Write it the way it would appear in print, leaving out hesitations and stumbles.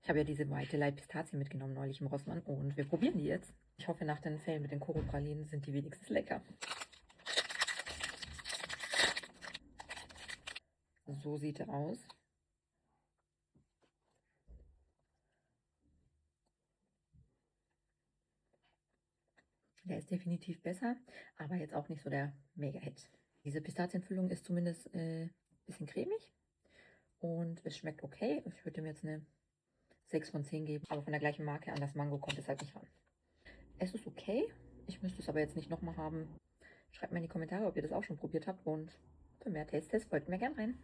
Ich habe ja diese White Light Pistazie mitgenommen neulich im Rossmann und wir probieren die jetzt. Ich hoffe, nach den Fällen mit den Koro-Pralinen sind die wenigstens lecker. So sieht er aus. Der ist definitiv besser, aber jetzt auch nicht so der Mega-Hit. Diese Pistazienfüllung ist zumindest ein bisschen cremig und es schmeckt okay. Ich würde ihm jetzt eine 6 von 10 geben, aber von der gleichen Marke an das Mango kommt es halt nicht ran. Es ist okay, ich müsste es aber jetzt nicht nochmal haben. Schreibt mir in die Kommentare, ob ihr das auch schon probiert habt und für mehr Taste-Tests folgt mir gern rein.